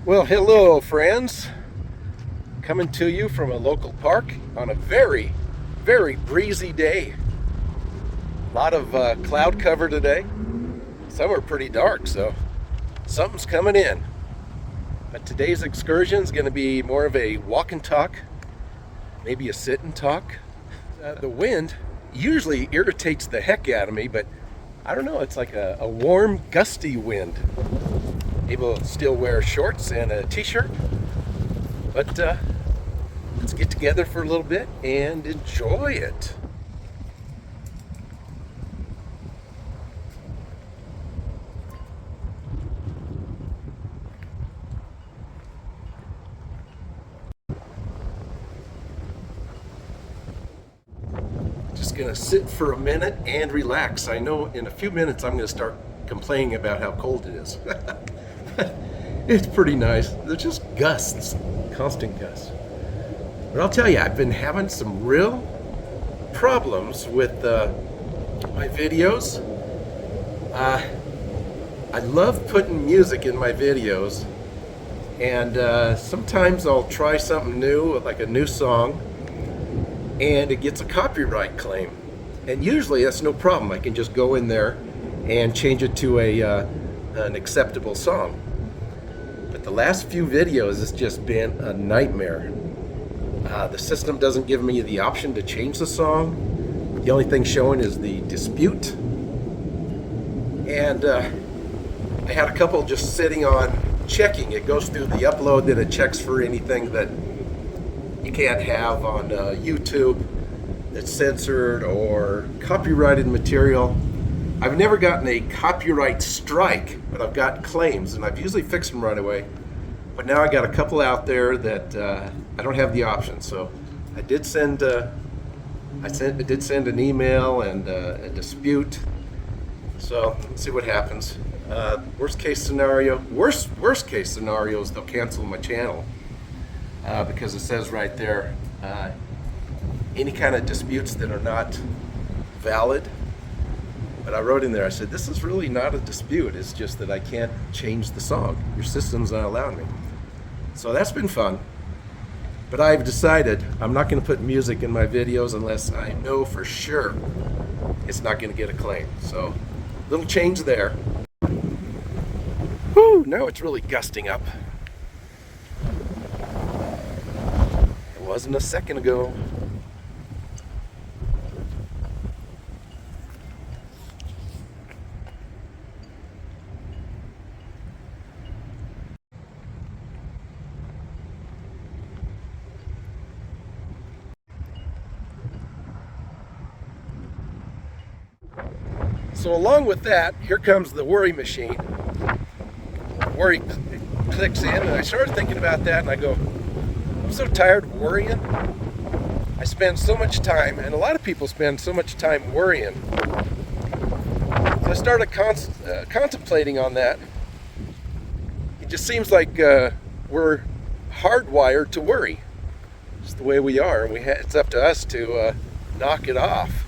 Well, hello friends, coming to you from a local park on a very, very breezy day. A lot of cloud cover today. Some are pretty dark, so something's coming in. But today's excursion is going to be more of a walk and talk, maybe a sit and talk. The wind usually irritates the heck out of me, but I don't know, it's like a warm, gusty wind. Able to still wear shorts and a t-shirt, but let's get together for a little bit and enjoy it. Just gonna sit for a minute and relax. I know in a few minutes I'm gonna start complaining about how cold it is. It's pretty nice. They're just gusts, constant gusts. But I'll tell you, I've been having some real problems with my videos. I love putting music in my videos, and sometimes I'll try something new, like a new song, and it gets a copyright claim. And usually that's no problem. I can just go in there and change it to an acceptable song. But the last few videos, it's just been a nightmare. The system doesn't give me the option to change the song. The only thing showing is the dispute. And I had a couple just sitting on checking. It goes through the upload, then it checks for anything that you can't have on YouTube that's censored or copyrighted material. I've never gotten a copyright strike, but I've got claims, and I've usually fixed them right away. But now I got a couple out there that I don't have the option. So I did send an email and a dispute. So let's see what happens. Worst case scenario is they'll cancel my channel because it says right there any kind of disputes that are not valid. But I wrote in there, I said, this is really not a dispute. It's just that I can't change the song. Your system's not allowing me. So that's been fun. But I've decided I'm not going to put music in my videos unless I know for sure it's not going to get a claim. So little change there. Whew, now it's really gusting up. It wasn't a second ago. So along with that, here comes the worry machine. Worry clicks in, and I started thinking about that, and I go, I'm so tired of worrying. I spend so much time, and a lot of people spend so much time worrying. So I started contemplating on that. It just seems like we're hardwired to worry. It's the way we are, and it's up to us to knock it off.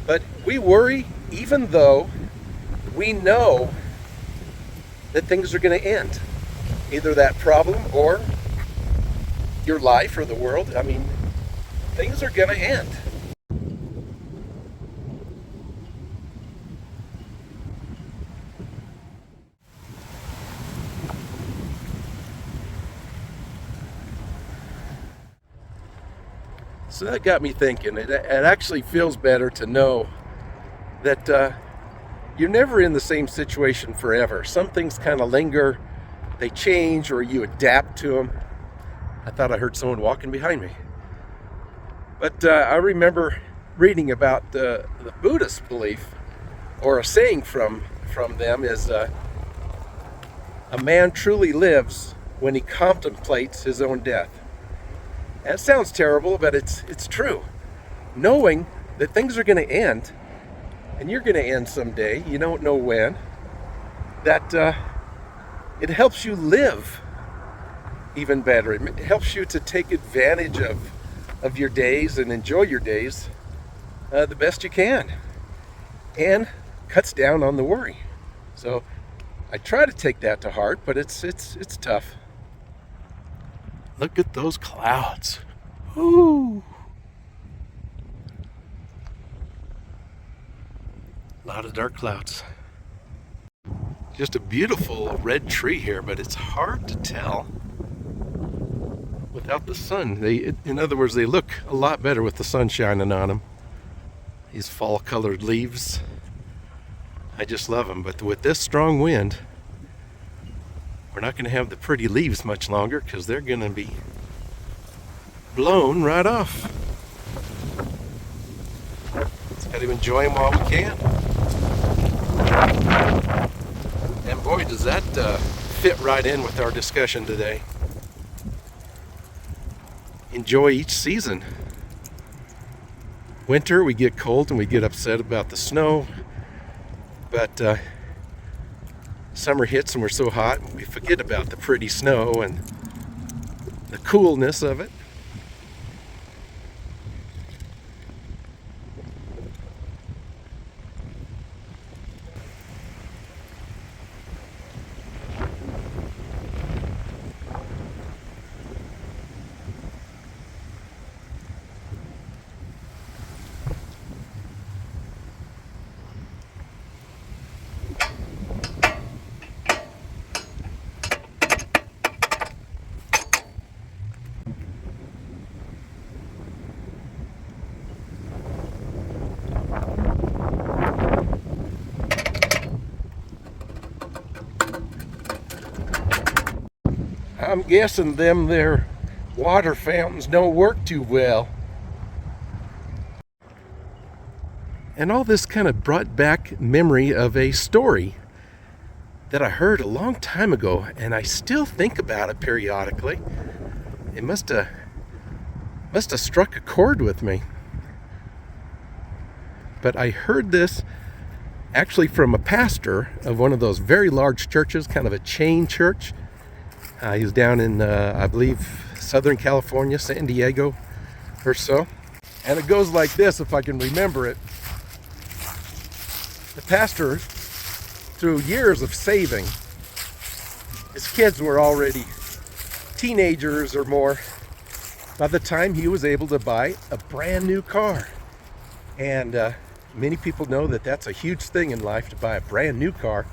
But we worry even though we know that things are going to end. Either that problem or your life or the world. I mean, things are going to end. So that got me thinking. It actually feels better to know that you're never in the same situation forever. Some things kind of linger, they change, or you adapt to them. I thought I heard someone walking behind me. But I remember reading about the Buddhist belief, or a saying from them is, a man truly lives when he contemplates his own death. That sounds terrible, but it's true. Knowing that things are going to end, and you're going to end someday, you don't know when, that it helps you live even better. It helps you to take advantage of your days and enjoy your days the best you can, and cuts down on the worry. So I try to take that to heart, but it's tough. Look at those clouds. Ooh. A lot of dark clouds. Just a beautiful red tree here, but it's hard to tell without the sun. In other words, they look a lot better with the sun shining on them. These fall-colored leaves, I just love them. But with this strong wind, we're not going to have the pretty leaves much longer, because they're going to be blown right off. Just got to enjoy them while we can. And boy, does that fit right in with our discussion today. Enjoy each season. Winter, we get cold and we get upset about the snow. But summer hits and we're so hot, we forget about the pretty snow and the coolness of it. I'm guessing their water fountains don't work too well. And all this kind of brought back memory of a story that I heard a long time ago, and I still think about it periodically. It must have struck a chord with me. But I heard this actually from a pastor of one of those very large churches, kind of a chain church. He was down in, I believe, Southern California, San Diego or so. And it goes like this, if I can remember it. The pastor, through years of saving, his kids were already teenagers or more by the time he was able to buy a brand new car. And many people know that that's a huge thing in life, to buy a brand new car.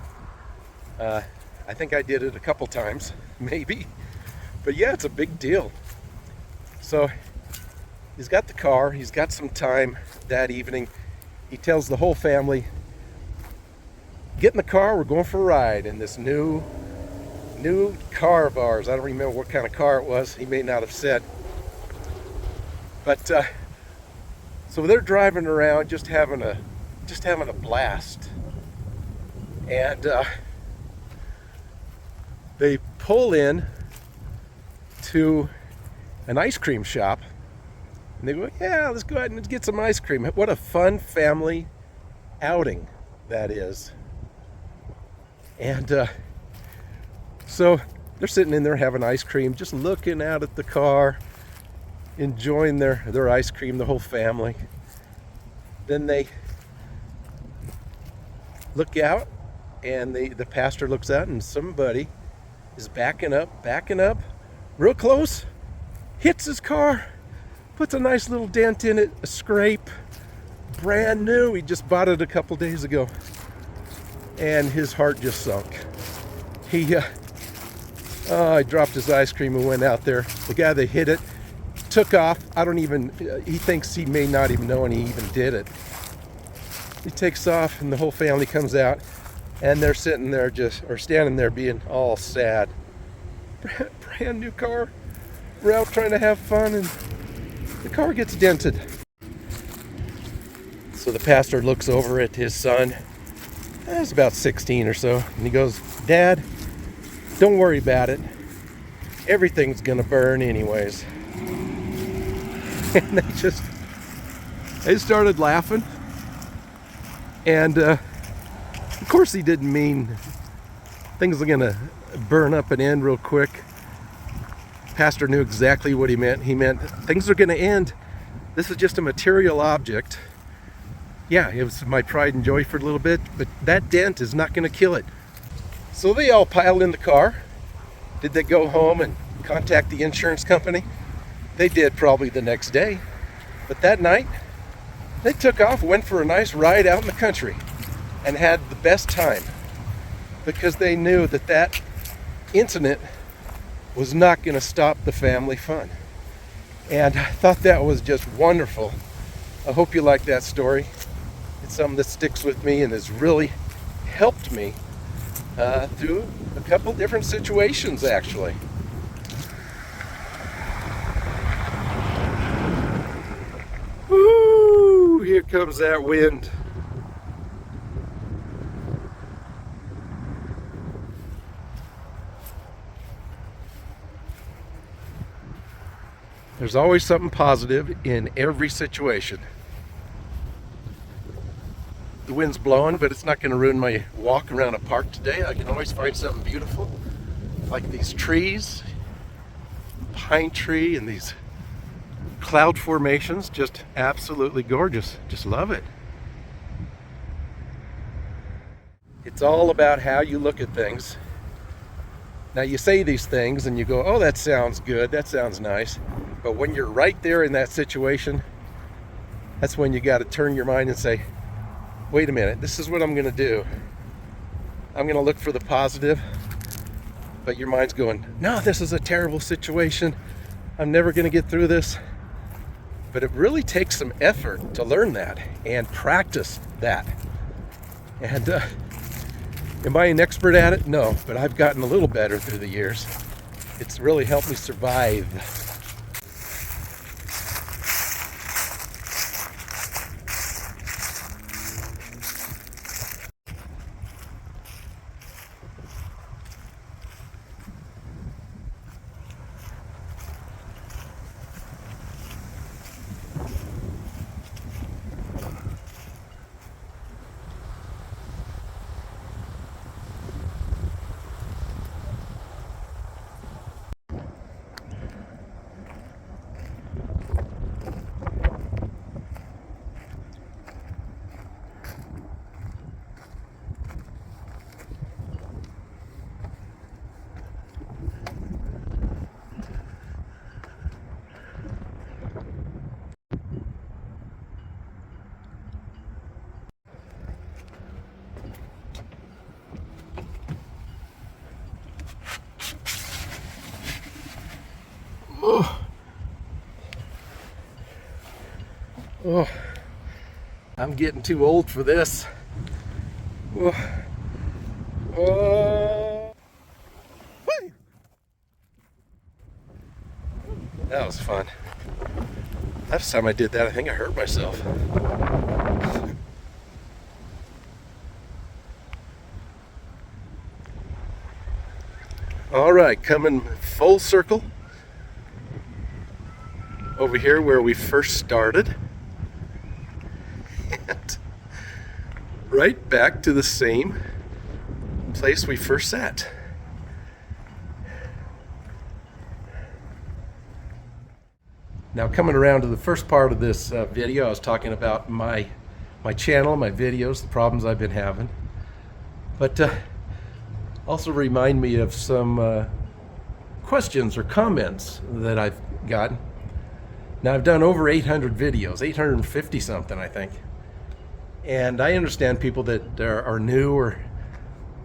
I think I did it a couple times, maybe. But yeah, it's a big deal. So he's got the car, he's got some time that evening. He tells the whole family, get in the car, we're going for a ride in this new car of ours. I don't remember what kind of car it was. He may not have said. But so they're driving around just having a blast. And they pull in to an ice cream shop, and they go, yeah, let's go ahead and get some ice cream. What a fun family outing that is. And so they're sitting in there having ice cream, just looking out at the car, enjoying their ice cream, the whole family. Then they look out, and the pastor looks out, and somebody is backing up real close, hits his car, puts a nice little dent in it, a scrape, brand new. He just bought it a couple days ago, and his heart just sunk. He dropped his ice cream and went out there. The guy that hit it took off. He thinks he may not even know, and he even did it. He takes off and the whole family comes out, and they're sitting there or standing there being all sad. Brand new car. We're out trying to have fun and the car gets dented. So the pastor looks over at his son. He's about 16 or so, and he goes, "Dad, don't worry about it. Everything's gonna burn anyways." And they started laughing. And of course he didn't mean things are gonna burn up and end real quick. Pastor knew exactly what he meant. He meant things are gonna end. This is just a material object. Yeah, it was my pride and joy for a little bit, but that dent is not gonna kill it. So they all piled in the car. Did they go home and contact the insurance company? They did probably the next day. But that night, they took off, went for a nice ride out in the country, and had the best time because they knew that that incident was not going to stop the family fun. And I thought that was just wonderful. I hope you like that story. It's something that sticks with me and has really helped me through a couple different situations, actually. Woo! Here comes that wind. There's always something positive in every situation. The wind's blowing, but it's not going to ruin my walk around a park today. I can always find something beautiful, like these trees, pine tree, and these cloud formations. Just absolutely gorgeous. Just love it. It's all about how you look at things. Now you say these things and you go, "Oh, that sounds good, that sounds nice." But when you're right there in that situation, that's when you got to turn your mind and say, "Wait a minute, this is what I'm going to do. I'm going to look for the positive." But your mind's going, "No, this is a terrible situation. I'm never going to get through this." But it really takes some effort to learn that and practice that. And am I an expert at it? No, but I've gotten a little better through the years. It's really helped me survive. Oh, I'm getting too old for this. Oh. Oh. That was fun. Last time I did that, I think I hurt myself. All right, coming full circle over here where we first started. And right back to the same place we first sat. Now coming around to the first part of this video, I was talking about my channel, my videos, the problems I've been having. But also remind me of some questions or comments that I've gotten. Now I've done over 800 videos, 850 something I think. And I understand people that are new or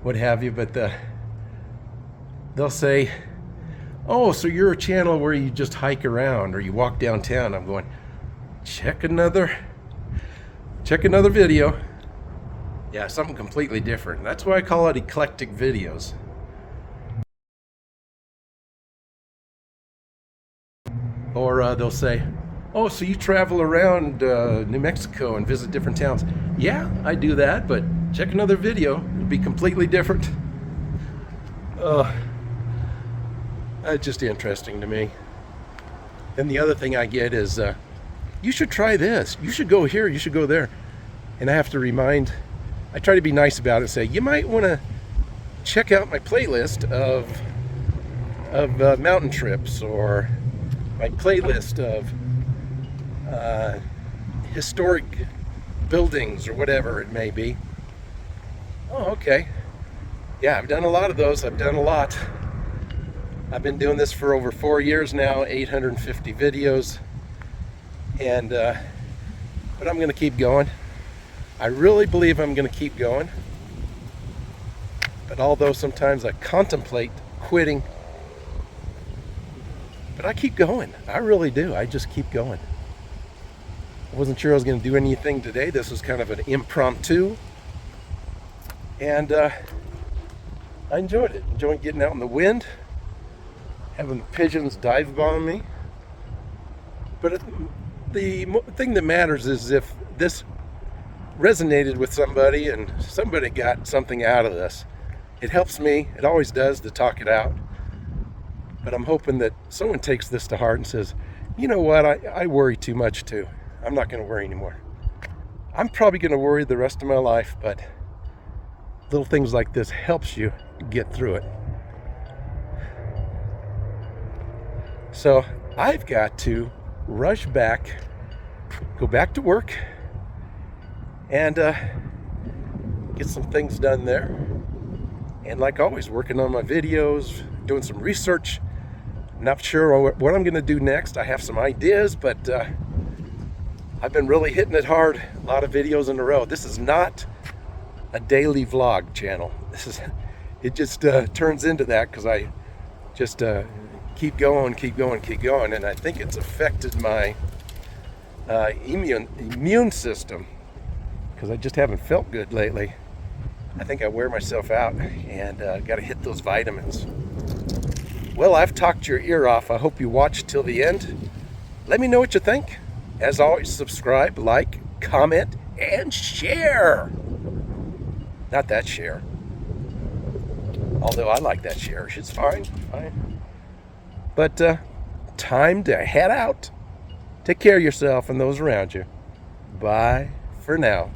what have you, but they'll say, "Oh, so you're a channel where you just hike around or you walk downtown." I'm going, check another video. Yeah, something completely different. That's why I call it eclectic videos. Or they'll say, oh, so you travel around New Mexico and visit different towns. Yeah, I do that, but check another video. It'll be completely different. It's just interesting to me. Then the other thing I get is, you should try this. You should go here. You should go there. And I have to I try to be nice about it and say, you might want to check out my playlist of mountain trips, or my playlist of historic buildings, or whatever it may be. Oh, okay. Yeah, I've done a lot of those. I've done a lot. I've been doing this for over 4 years now, 850 videos. And, but I'm going to keep going. I really believe I'm going to keep going. But although sometimes I contemplate quitting, but I keep going. I really do. I just keep going. I wasn't sure I was going to do anything today. This was kind of an impromptu. And I enjoyed it. Enjoyed getting out in the wind, having the pigeons dive bomb me. But the thing that matters is if this resonated with somebody and somebody got something out of this. It helps me. It always does to talk it out. But I'm hoping that someone takes this to heart and says, you know what, I worry too much too. I'm not going to worry anymore. I'm probably going to worry the rest of my life, but little things like this helps you get through it. So I've got to rush back, go back to work, and get some things done there. And like always, working on my videos, doing some research. Not sure what I'm going to do next. I have some ideas, but I've been really hitting it hard. A lot of videos in a row. This is not a daily vlog channel. It just turns into that because I just keep going, and I think it's affected my immune system because I just haven't felt good lately. I think I wear myself out, and got to hit those vitamins. Well, I've talked your ear off. I hope you watched till the end. Let me know what you think. As always, subscribe, like, comment, and share. Not that share. Although I like that share. It's fine. But time to head out. Take care of yourself and those around you. Bye for now.